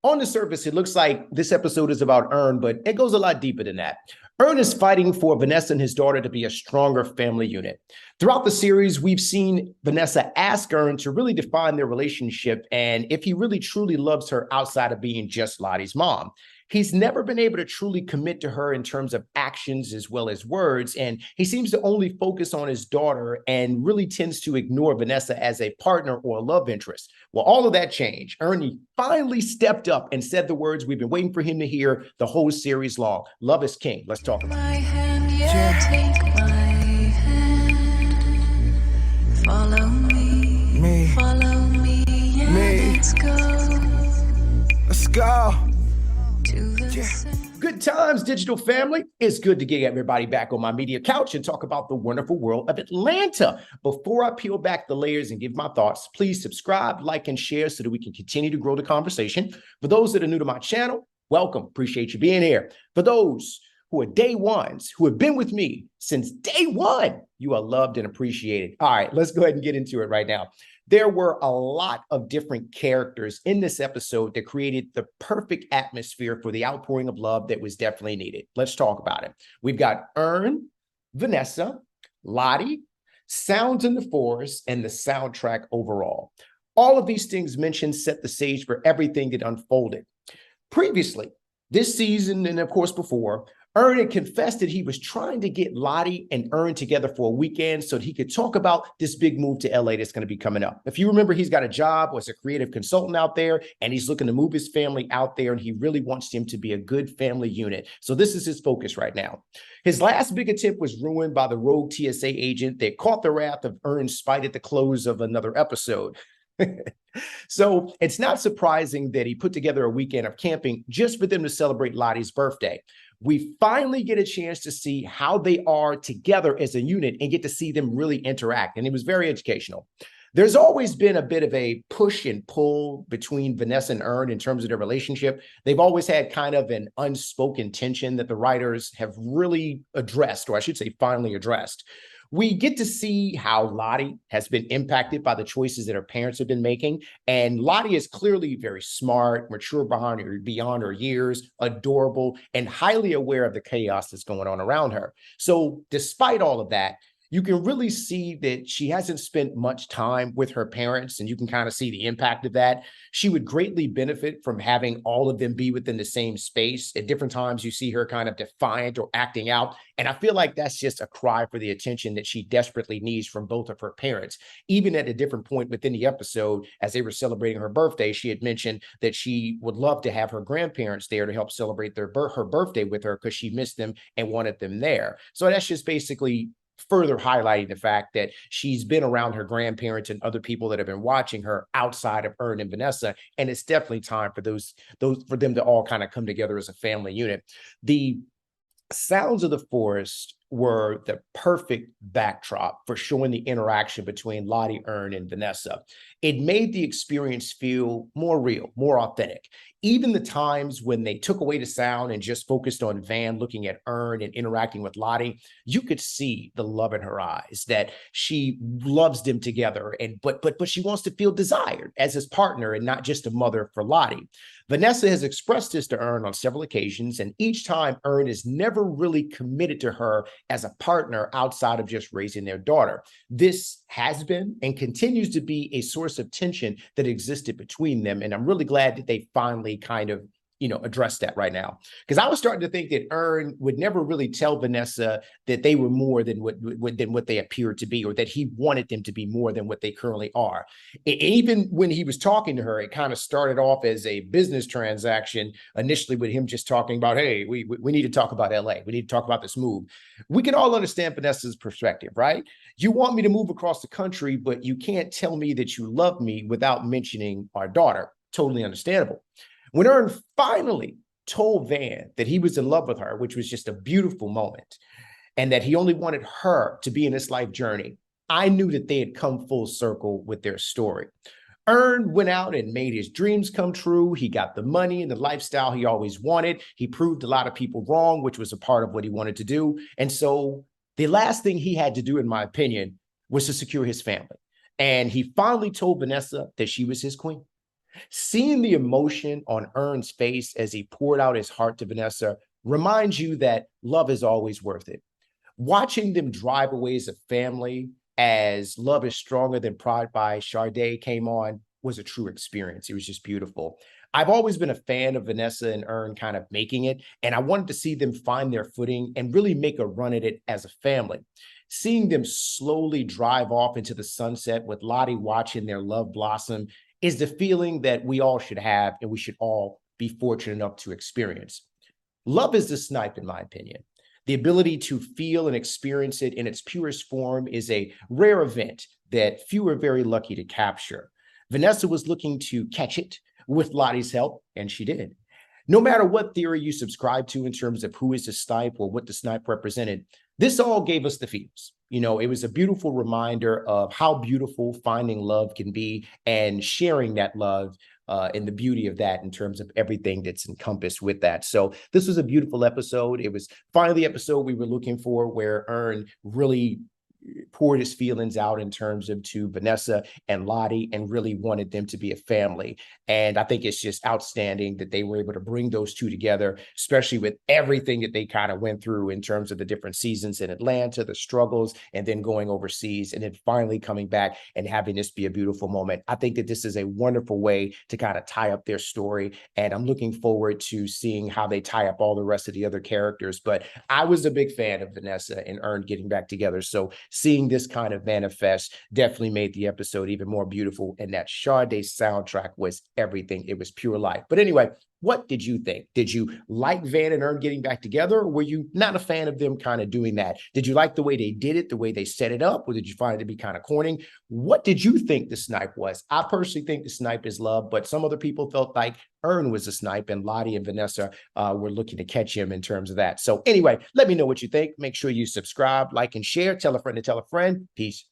On the surface, it looks like this episode is about Ern, but it goes a lot deeper than that. Ern is fighting for Vanessa and his daughter to be a stronger family unit. Throughout the series, we've seen Vanessa ask Ern to really define their relationship and if he really truly loves her outside of being just Lottie's mom. He's never been able to truly commit to her in terms of actions as well as words, and he seems to only focus on his daughter and really tends to ignore Vanessa as a partner or a love interest. Well, all of that changed. Ernie finally stepped up and said the words we've been waiting for him to hear the whole series long. Love is king. Let's talk about it. My hand, yeah, take my hand. Follow me, yeah, let's go. Let's go. To the Good times, digital family. It's good to get everybody back on my media couch and talk about the wonderful world of Atlanta. Before I peel back the layers and give my thoughts, please subscribe, like, and share so that we can continue to grow the conversation. For those that are new to my channel, welcome. Appreciate you being here. For those who are day ones, who have been with me since day one, you are loved and appreciated. All right, let's go ahead and get into it right now. There were a lot of different characters in this episode that created the perfect atmosphere for the outpouring of love that was definitely needed. Let's talk about it. We've got Ern, Vanessa, Lottie, sounds in the forest, and the soundtrack overall. All of these things mentioned set the stage for everything that unfolded. Previously, this season, and of course before, Ern had confessed that he was trying to get Lottie and Ern together for a weekend so that he could talk about this big move to LA that's going to be coming up. If you remember, he's got a job as a creative consultant out there, and he's looking to move his family out there, and he really wants them to be a good family unit. So this is his focus right now. His last big attempt was ruined by the rogue TSA agent that caught the wrath of Ern's spite at the close of another episode. So it's not surprising that he put together a weekend of camping just for them to celebrate Lottie's birthday. We finally get a chance to see how they are together as a unit and get to see them really interact. And it was very educational. There's always been a bit of a push and pull between Vanessa and Ern in terms of their relationship. They've always had kind of an unspoken tension that the writers have really addressed, or I should say finally addressed. We get to see how Lottie has been impacted by the choices that her parents have been making. And Lottie is clearly very smart, mature beyond her years, adorable, and highly aware of the chaos that's going on around her. So despite all of that, you can really see that she hasn't spent much time with her parents, and you can kind of see the impact of that. She would greatly benefit from having all of them be within the same space. At different times, you see her kind of defiant or acting out, and I feel like that's just a cry for the attention that she desperately needs from both of her parents. Even at a different point within the episode, as they were celebrating her birthday, she had mentioned that she would love to have her grandparents there to help celebrate her birthday with her because she missed them and wanted them there. So that's just basically further highlighting the fact that she's been around her grandparents and other people that have been watching her outside of Ern and Vanessa. And it's definitely time for for them to all kind of come together as a family unit. The sounds of the forest were the perfect backdrop for showing the interaction between Lottie, Ern, and Vanessa. It made the experience feel more real, more authentic. Even the times when they took away the sound and just focused on Van looking at Ern and interacting with Lottie, you could see the love in her eyes, that she loves them together, and but she wants to feel desired as his partner and not just a mother for Lottie. Vanessa has expressed this to Ern on several occasions, and each time Ern is never really committed to her as a partner outside of just raising their daughter. This has been and continues to be a source of tension that existed between them, and I'm really glad that they finally kind of address that right now. Because I was starting to think that Ern would never really tell Vanessa that they were more than what they appeared to be, or that he wanted them to be more than what they currently are. Even when he was talking to her, it kind of started off as a business transaction initially, with him just talking about, hey, we need to talk about LA. We need to talk about this move. We can all understand Vanessa's perspective, right? You want me to move across the country, but you can't tell me that you love me without mentioning our daughter. Totally understandable. When Ern finally told Van that he was in love with her, which was just a beautiful moment, and that he only wanted her to be in his life journey, I knew that they had come full circle with their story. Ern went out and made his dreams come true. He got the money and the lifestyle he always wanted. He proved a lot of people wrong, which was a part of what he wanted to do. And so the last thing he had to do, in my opinion, was to secure his family. And he finally told Vanessa that she was his queen. Seeing the emotion on Ern's face as he poured out his heart to Vanessa reminds you that love is always worth it. Watching them drive away as a family as Love is Stronger Than Pride by Sade came on was a true experience. It was just beautiful. I've always been a fan of Vanessa and Ern kind of making it, and I wanted to see them find their footing and really make a run at it as a family. Seeing them slowly drive off into the sunset with Lottie watching their love blossom is the feeling that we all should have and we should all be fortunate enough to experience. Love is the snipe, in my opinion. The ability to feel and experience it in its purest form is a rare event that few are very lucky to capture. Vanessa was looking to catch it with Lottie's help, and she did. No matter what theory you subscribe to in terms of who is the snipe or what the snipe represented, this all gave us the feels. You know, it was a beautiful reminder of how beautiful finding love can be and sharing that love and the beauty of that in terms of everything that's encompassed with that. So this was a beautiful episode. It was finally the episode we were looking for where Ern really poured his feelings out in terms of to Vanessa and Lottie and really wanted them to be a family. And I think it's just outstanding that they were able to bring those two together, especially with everything that they kind of went through in terms of the different seasons in Atlanta, the struggles, and then going overseas, and then finally coming back and having this be a beautiful moment. I think that this is a wonderful way to kind of tie up their story. And I'm looking forward to seeing how they tie up all the rest of the other characters. But I was a big fan of Vanessa and Ern getting back together. So seeing this kind of manifest definitely made the episode even more beautiful. And that Sade soundtrack was everything. It was pure life. But anyway, what did you think? Did you like Van and Ern getting back together? Or were you not a fan of them kind of doing that? Did you like the way they did it, the way they set it up? Or did you find it to be kind of corny? What did you think the snipe was? I personally think the snipe is love, but some other people felt like Ern was a snipe and Lottie and Vanessa were looking to catch him in terms of that. So anyway, let me know what you think. Make sure you subscribe, like, and share. Tell a friend to tell a friend. Peace.